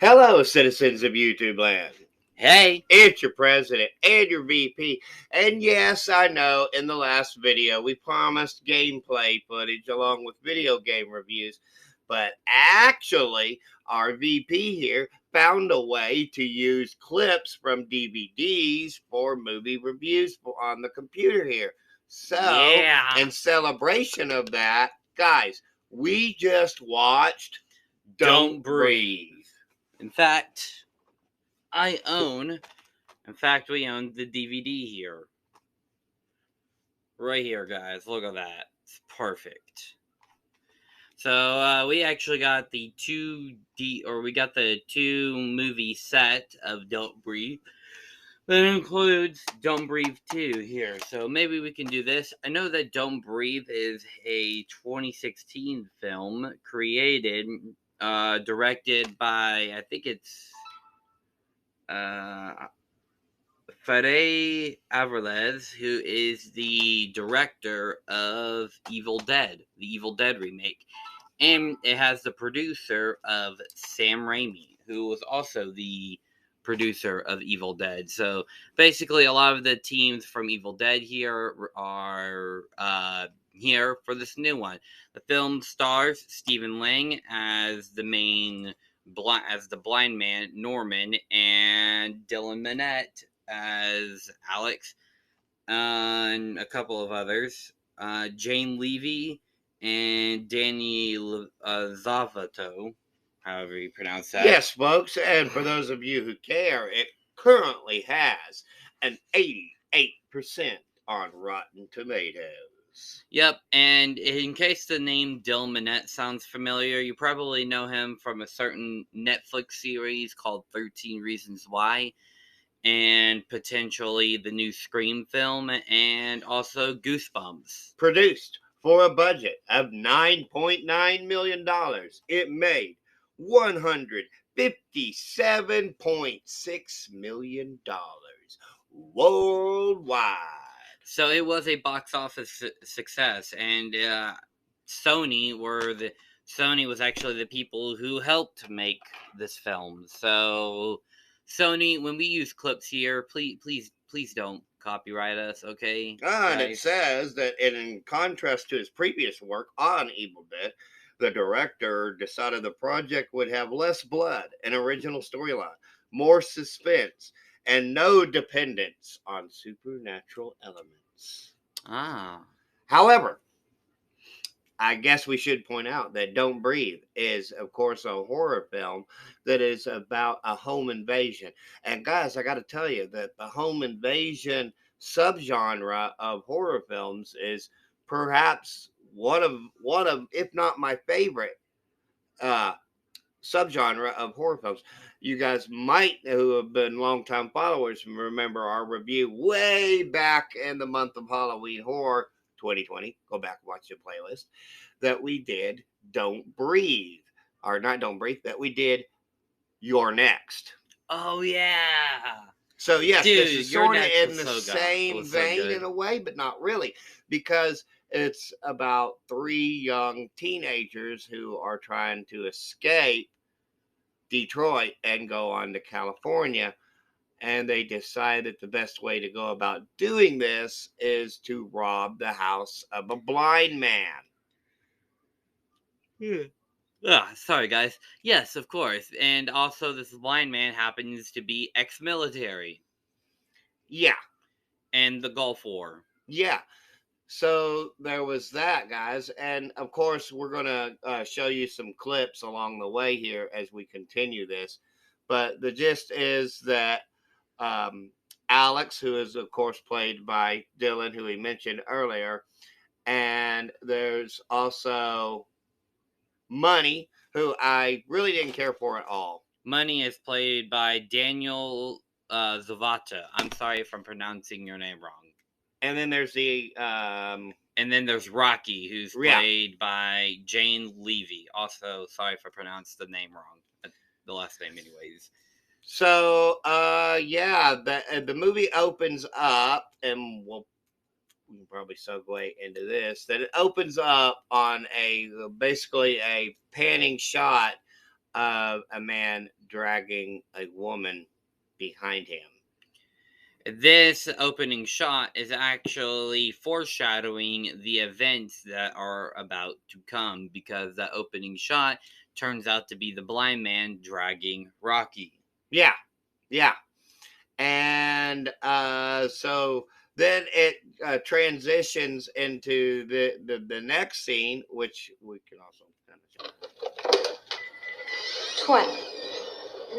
Hello, citizens of YouTube land. Hey. It's your president and your VP. And yes, I know in the last video we promised gameplay footage along with video game reviews. But actually, our VP here found a way to use clips from DVDs for movie reviews on the computer here. So, Yeah. in celebration of that, guys, we just watched Don't Don't Breathe. Breathe. In fact, we own the DVD here. Right here, guys. Look at that. It's perfect. So, we actually got the the 2 movie set of Don't Breathe. That includes Don't Breathe 2 here. So maybe we can do this. I know that Don't Breathe is a 2016 film directed by, I think it's Fede Alvarez, who is the director of Evil Dead, the Evil Dead remake. And it has the producer of Sam Raimi, who was also the producer of Evil Dead. So basically, a lot of the teams from Evil Dead here are here for this new one. The film stars Stephen Lang as the blind man Norman, and Dylan Minnette as Alex, and a couple of others. Jane Levy and Danny Zavato, however you pronounce that. Yes, folks, and for those of you who care, it currently has an 88% on Rotten Tomatoes. Yep, and in case the name Dylan Minnette sounds familiar, you probably know him from a certain Netflix series called 13 Reasons Why, and potentially the new Scream film, and also Goosebumps. Produced for a budget of $9.9 million, it made $157.6 million worldwide. So it was a box office success, and Sony was actually the people who helped make this film. So Sony, when we use clips here, please don't copyright us, okay? And it says that in contrast to his previous work on Evil Dead, the director decided the project would have less blood, an original storyline, more suspense, and no dependence on supernatural elements. However, I guess we should point out that Don't Breathe is, of course, a horror film that is about a home invasion. And guys, I got to tell you that the home invasion subgenre of horror films is perhaps one of if not my favorite uh, subgenre of horror films. You guys might, who have been longtime followers, remember our review way back in the month of Halloween Horror 2020. Go back and watch the playlist that we did. Don't Breathe, or not Don't Breathe. That we did. You're Next. Oh yeah. So yes, Dude, this is sort of in the same vein in a way, but not really, because it's about 3 young teenagers who are trying to escape Detroit and go on to California. And they decide that the best way to go about doing this is to rob the house of a blind man. Sorry, guys. Yes, of course. And also, this blind man happens to be ex-military. Yeah. And the Gulf War. Yeah. So there was that, guys. And of course, we're going to show you some clips along the way here as we continue this. But the gist is that Alex, who is, of course, played by Dylan, who we mentioned earlier, and there's also Money, who I really didn't care for at all. Money is played by Daniel Zavata. I'm sorry if I'm pronouncing your name wrong. And then there's and then there's Rocky, who's played by Jane Levy. Also, sorry if I pronounced the name wrong. The last name, anyways. So, yeah, the movie opens up, and we can probably segue into this. That it opens up on basically a panning shot of a man dragging a woman behind him. This opening shot is actually foreshadowing the events that are about to come, because that opening shot turns out to be the blind man dragging Rocky. Yeah, yeah. And so then it transitions into the next scene, which we can also finish. 20,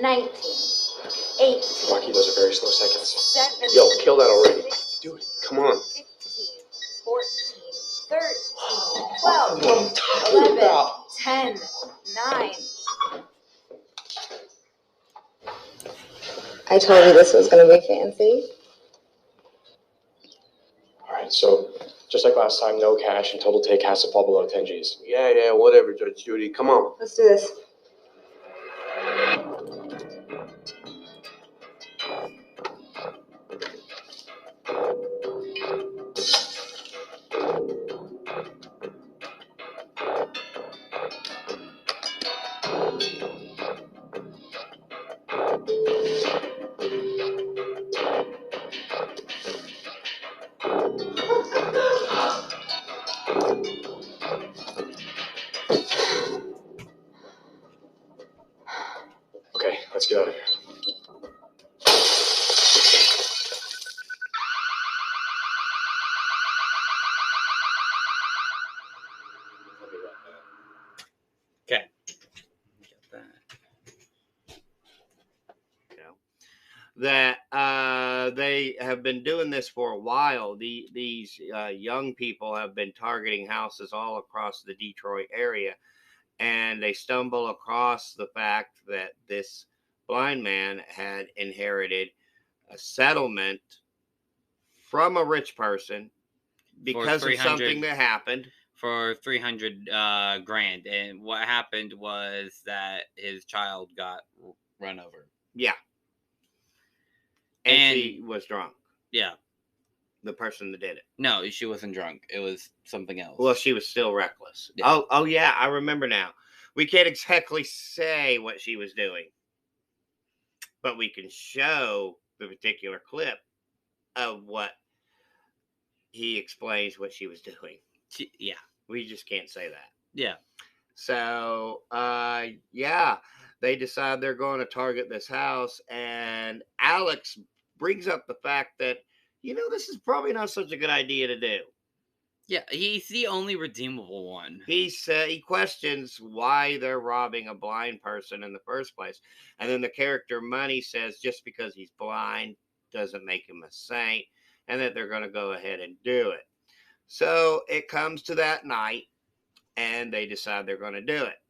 19, 18. Rocky, those are very slow seconds. 17, Yo, kill that already. Do it. Come on. 15, 14, 13, 12, What I'm talking 11, about. 10, 9. I told you this was going to be fancy. All right, so just like last time, no cash and total take has to fall below 10 G's. Yeah, whatever, Judge Judy. Come on. Let's do this. Okay, let's get out of here. I'll be right back. Okay. Get that. That they have been doing this for a while. These young people have been targeting houses all across the Detroit area, and they stumble across the fact that this blind man had inherited a settlement from a rich person because of something that happened. For 300 grand, and what happened was that his child got run over. Yeah. And she was drunk. Yeah. The person that did it. No, she wasn't drunk. It was something else. Well, she was still reckless. Yeah. Oh yeah, I remember now. We can't exactly say what she was doing, but we can show the particular clip of what he explains what she was doing. Yeah. We just can't say that. Yeah. So, yeah, they decide they're going to target this house, and Alex brings up the fact that, this is probably not such a good idea to do. Yeah, he's the only redeemable one. He questions why they're robbing a blind person in the first place. And then the character Money says just because he's blind doesn't make him a saint, and that they're going to go ahead and do it. So it comes to that night, and they decide they're going to do it.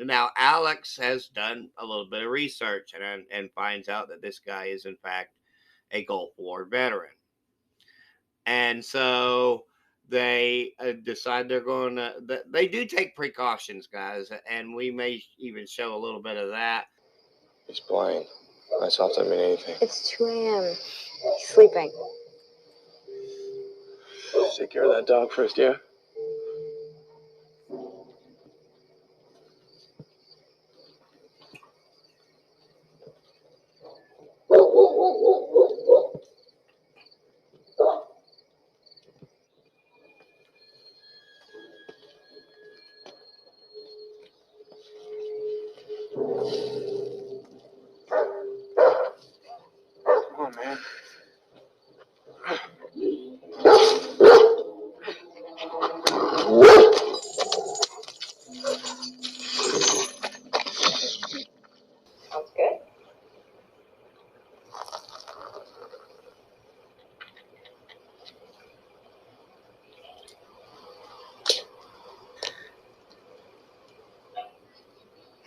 Now, Alex has done a little bit of research and finds out that this guy is, in fact, a Gulf War veteran. And so they decide they're going to, they do take precautions, guys, and we may even show a little bit of that. He's blind. That's not mean anything. It's 2 a.m. He's sleeping. Take care of that dog first, yeah? Come on, man. Sounds good.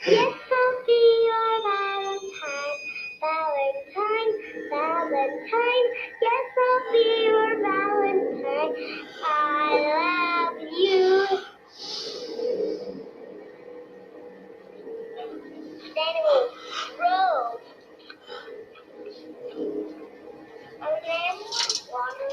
Yes, I'll be your Valentine, Valentine. Yes, I'll be your Valentine. I love you. Daniel, roll. Okay, water.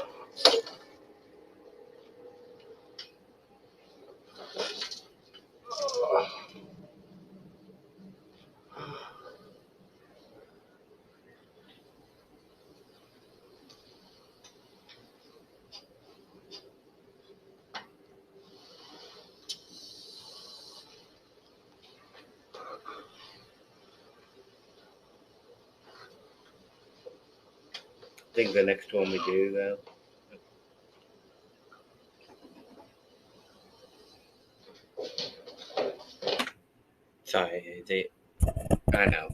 think the next one we do, though. Sorry, I know.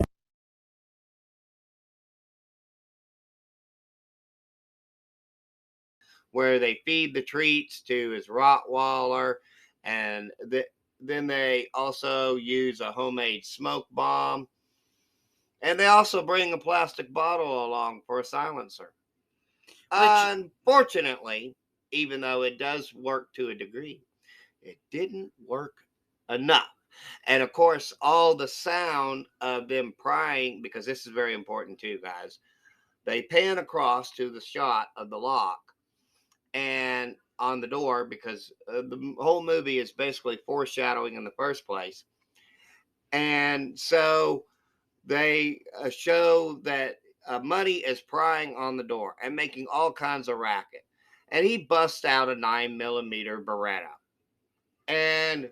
Where they feed the treats to his Rottweiler, and then they also use a homemade smoke bomb, and they also bring a plastic bottle along for a silencer. Unfortunately, even though it does work to a degree, it didn't work enough. And of course, all the sound of them prying, because this is very important too, guys. They pan across to the shot of the lock and on the door, because the whole movie is basically foreshadowing in the first place. And so they show that Muddy is prying on the door and making all kinds of racket. And he busts out a 9mm Beretta. And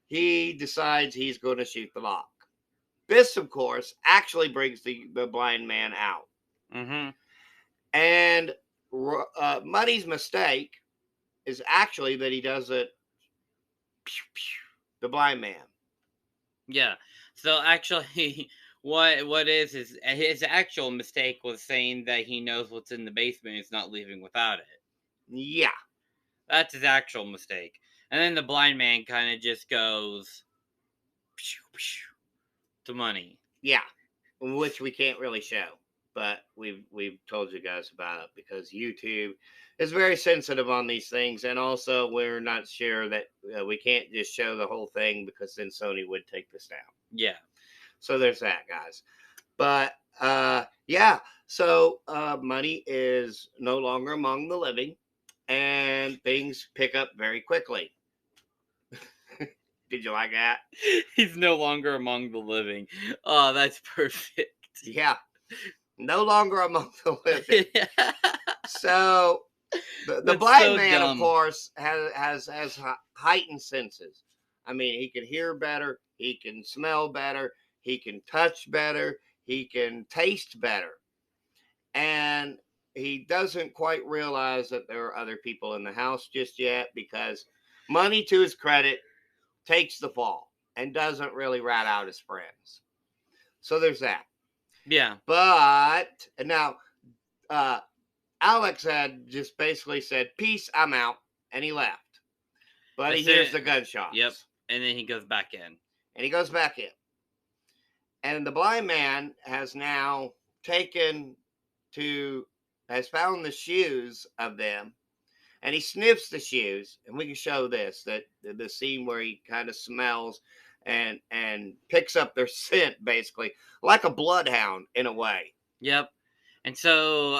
he decides he's going to shoot the lock. This, of course, actually brings the blind man out. Mm-hmm. And Muddy's mistake is actually that he does it, the blind man. Yeah. So actually, what is his actual mistake was saying that he knows what's in the basement. He's not leaving without it. Yeah. That's his actual mistake. And then the blind man kind of just goes to money. Yeah. Which we can't really show, but we've told you guys about it because YouTube is very sensitive on these things, and also we're not sure that we can't just show the whole thing because then Sony would take this down. Yeah. So there's that, guys. But yeah, so Money is no longer among the living, and things pick up very quickly. Did you like that? He's no longer among the living. Oh, that's perfect. Yeah, no longer among the living. So the blind so man, dumb. of course, has heightened senses. I mean, he can hear better, he can smell better, he can touch better, he can taste better, and he doesn't quite realize that there are other people in the house just yet, because Money, to his credit, takes the fall and doesn't really rat out his friends. So there's that. Yeah. But now Alex had just basically said, "Peace, I'm out," and he left. But he hears the gunshots. Yep. And then he goes back in. And he goes back in. And the blind man has now has found the shoes of them, and he sniffs the shoes. And we can show the scene where he kind of smells and picks up their scent, basically like a bloodhound in a way. Yep. And so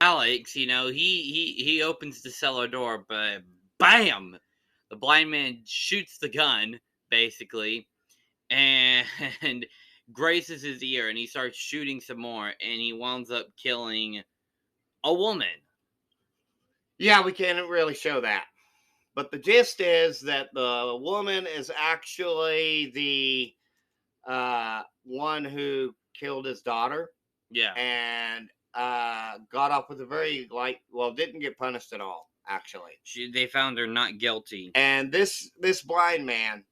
Alex, he opens the cellar door, but bam! The blind man shoots the gun, basically, and grazes his ear, and he starts shooting some more, and he winds up killing a woman. Yeah, we can't really show that. But the gist is that the woman is actually the one who killed his daughter. Yeah. And got off with a very didn't get punished at all, actually. They found her not guilty. And this blind man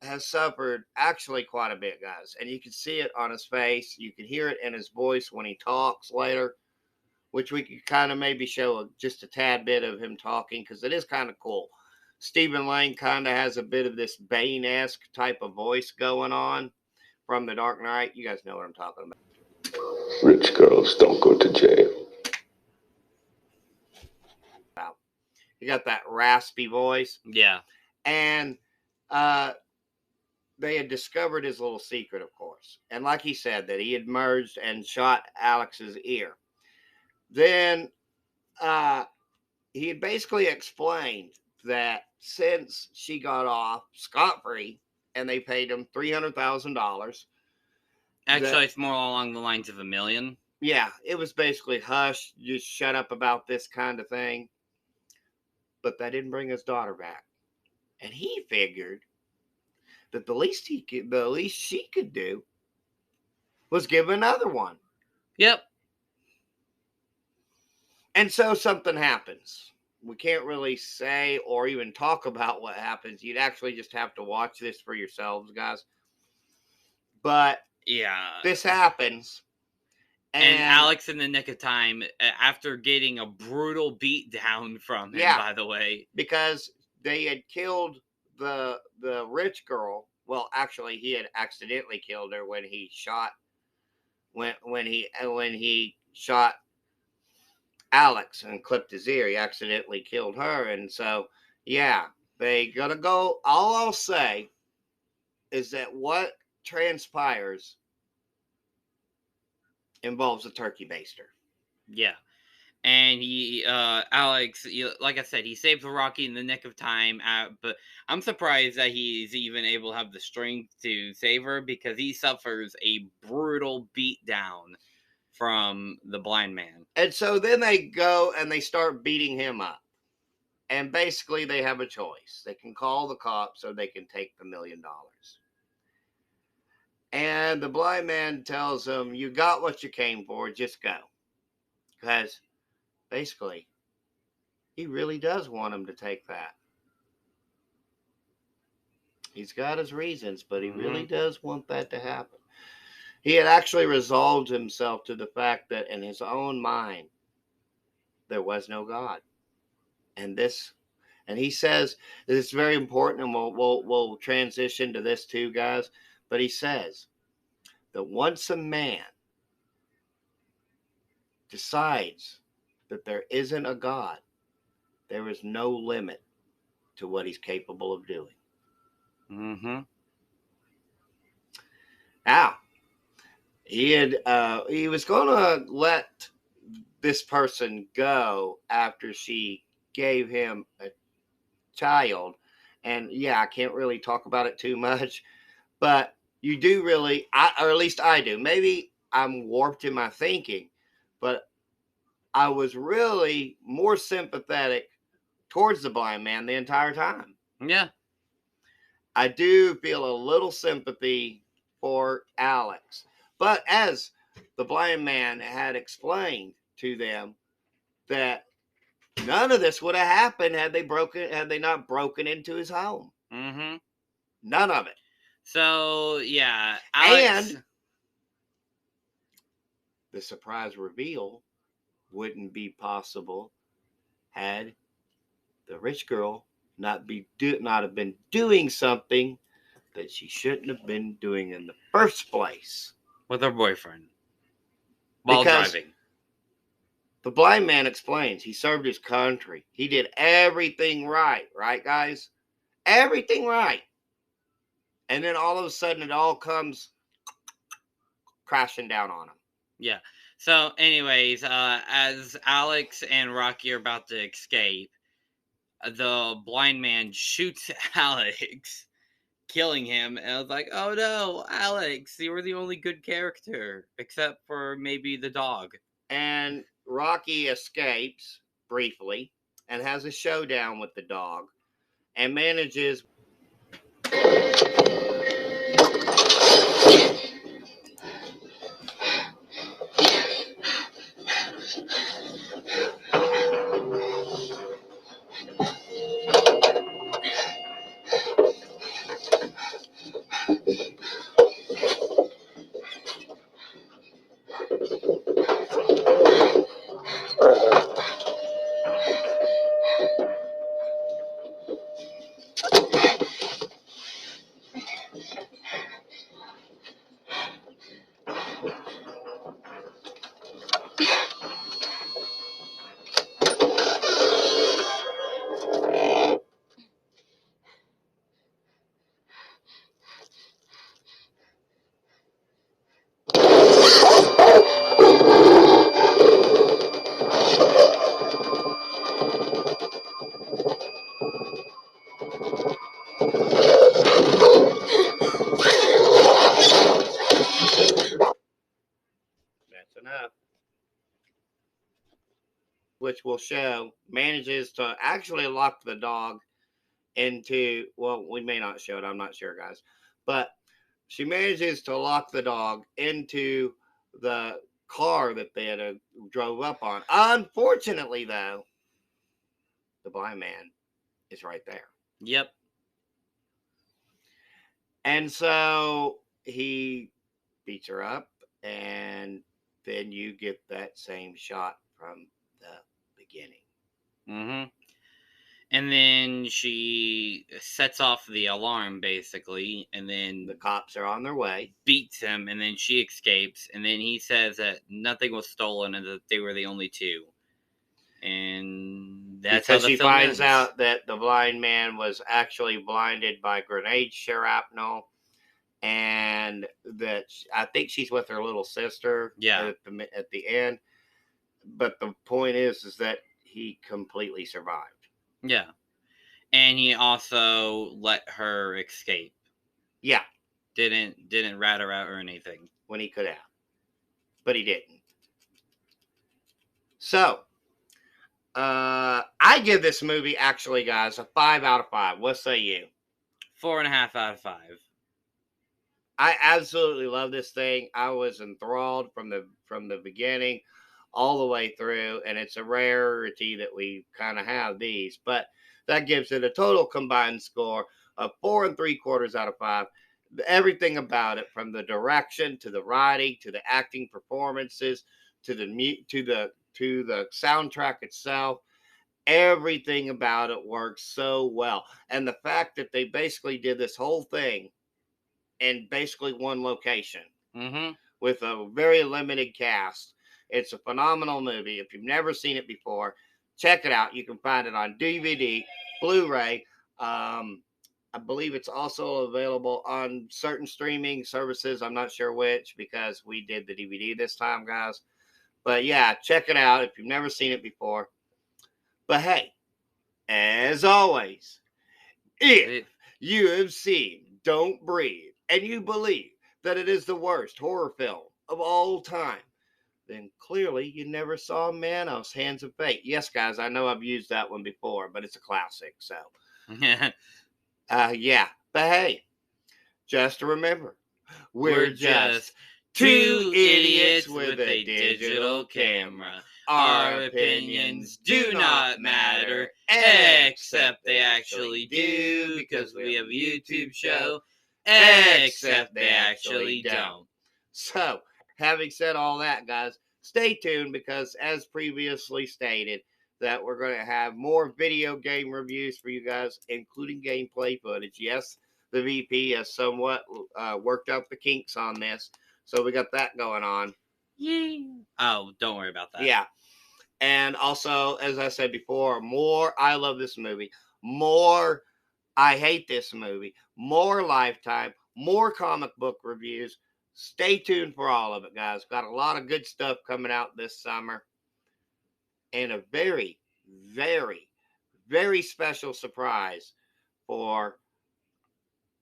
has suffered actually quite a bit, guys. And you can see it on his face. You can hear it in his voice when he talks later, which we could kind of maybe show just a tad bit of him talking, because it is kind of cool. Stephen Lang kind of has a bit of this Bane-esque type of voice going on from The Dark Knight. You guys know what I'm talking about. Rich girls don't go to jail. He got that raspy voice. Yeah. And they had discovered his little secret, of course. And like he said, that he had merged and shot Alex's ear. Then he had basically explained that since she got off scot-free and they paid him $300,000. Actually, it's more along the lines of $1 million. Yeah, it was basically hush, just shut up about this kind of thing. But that didn't bring his daughter back. And he figured that the least she could do was give another one. Yep. And so something happens. We can't really say or even talk about what happens. You'd actually just have to watch this for yourselves, guys. But yeah, this happens. And Alex, in the nick of time, after getting a brutal beat down from him, by the way. Because they had killed the rich girl. Well, actually, he had accidentally killed her when he shot when he shot Alex and clipped his ear. He accidentally killed her, and so yeah, they gotta go. All I'll say is that what transpires involves a turkey baster. Yeah. And he, Alex, like I said, he saved Rocky in the nick of time. But I'm surprised that he's even able to have the strength to save her, because he suffers a brutal beatdown from the blind man. And so then they go and they start beating him up. And basically they have a choice. They can call the cops or they can take the $1 million. And the blind man tells them, you got what you came for, just go. Because basically, he really does want him to take that. He's got his reasons, but he really does want that to happen. He had actually resolved himself to the fact that in his own mind, there was no God. And he says that it's very important, and we'll transition to this too, guys. But he says that once a man decides that there isn't a God, there is no limit to what he's capable of doing. Now, he was going to let this person go after she gave him a child. And yeah, I can't really talk about it too much, but you do really, or at least I do. Maybe I'm warped in my thinking, but I was really more sympathetic towards the blind man the entire time. Yeah. I do feel a little sympathy for Alex. But as the blind man had explained to them, that none of this would have happened had they not broken into his home. None of it. So, yeah. Alex... And the surprise reveal wouldn't be possible had the rich girl not have been doing something that she shouldn't have been doing in the first place. With her boyfriend. While driving. The blind man explains he served his country. He did everything right. Right, guys? Everything right. And then all of a sudden it all comes crashing down on him. Yeah. So, anyways, as Alex and Rocky are about to escape, the blind man shoots Alex, killing him. And I was like, oh no, Alex, you were the only good character, except for maybe the dog. And Rocky escapes briefly and has a showdown with the dog and manages... which will show, manages to actually lock the dog into, well, we may not show it, I'm not sure, guys, but she manages to lock the dog into the car that they had drove up on. Unfortunately, though, the blind man is right there. Yep. And so he beats her up, and then you get that same shot from the beginning. Mm-hmm. And then she sets off the alarm, basically, and then The cops are on their way. beats him, and then she escapes, and then he says that nothing was stolen and that they were the only two. And that's because how the she film finds ends. out that the blind man was actually blinded by grenade shrapnel, and that I think she's with her little sister. Yeah. At the end. But the point is that he completely survived. Yeah. And he also let her escape. Yeah, Didn't rat her out or anything. when he could have, but he didn't. So, I give this movie, actually, guys, a 5 out of 5. What say you? 4.5 out of 5. I absolutely love this thing. I was enthralled from the beginning all the way through, and it's a rarity that we kind of have these, but that gives it a total combined score of 4 3/4 out of 5. Everything about it, from the direction to the writing to the acting performances to the soundtrack itself, everything about it works so well. And the fact that they basically did this whole thing in basically one location Mm-hmm. with a very limited cast. It's a phenomenal movie. If you've never seen it before, check it out. You can find it on DVD, Blu-ray. I believe it's also available on certain streaming services. I'm not sure which, because we did the DVD this time, guys. But yeah, check it out if you've never seen it before. But hey, as always, if you have seen Don't Breathe and you believe that it is the worst horror film of all time, then clearly you never saw Manos, Hands of Fate. Yes, guys, I know I've used that one before, but it's a classic. So, yeah. But hey, just remember, we're just two idiots with a digital camera. Our opinions do not matter, except they actually do, because we have a YouTube show, except they actually don't. So, having said all that, guys, stay tuned, because as previously stated, that we're going to have more video game reviews for you guys, including gameplay footage. Yes, the VP has somewhat worked out the kinks on this, so we got that going on. Yay. Oh, don't worry about that. Yeah. And also, as I said before, more I love this movie, more I hate this movie, more Lifetime, more comic book reviews. Stay tuned for all of it, guys. Got a lot of good stuff coming out this summer. And a very, very, very special surprise for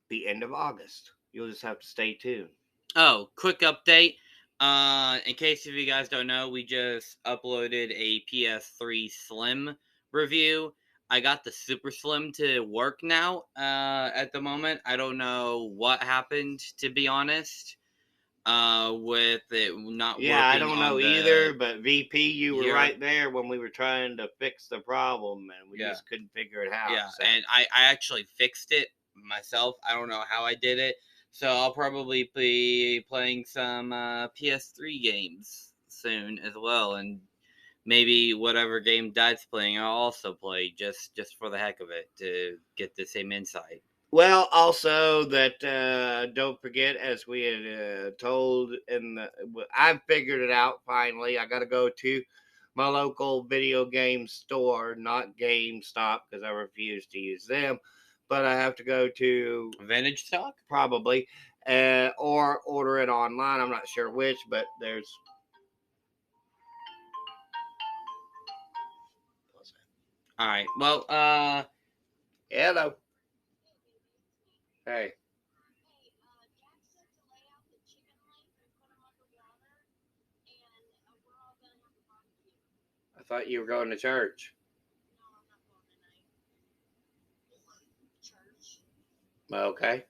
the end of August. You'll just have to stay tuned. Oh, quick update. In case if you guys don't know, we just uploaded a PS3 Slim review. I got the Super Slim to work now. At the moment, I don't know what happened, to be honest. With it not working. Yeah, I don't know either, but VP, you were Europe. right there when we were trying to fix the problem, and we Yeah. just couldn't figure it out. Yeah, so. and I actually fixed it myself. I don't know how I did it. So I'll probably be playing some PS3 games soon as well, and maybe whatever game Dad's playing, I'll also play just for the heck of it to get the same insight. Well, also that don't forget, as we had told I've figured it out finally. I got to go to my local video game store, not GameStop, because I refuse to use them. But I have to go to Vintage Stock? probably, or order it online. I'm not sure which, but there's. All right. Well, Hello. Hey. I thought you were going to church. Okay.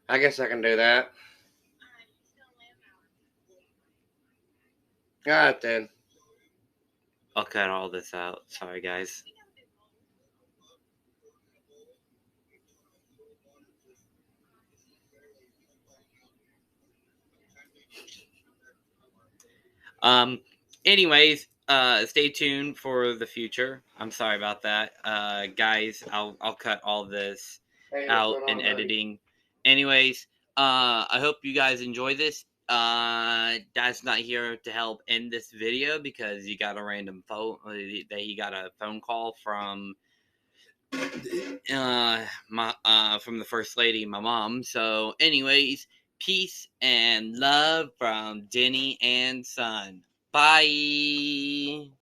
I guess I can do that. Alright then. I'll cut all this out. Sorry, guys. Anyways, stay tuned for the future. I'm sorry about that. Guys, I'll cut all this out in editing. Anyways, I hope you guys enjoy this. Dad's not here to help end this video because he got a random phone. He got a phone call from from the first lady, my mom. So, anyways, peace and love from Denny and Son. Bye.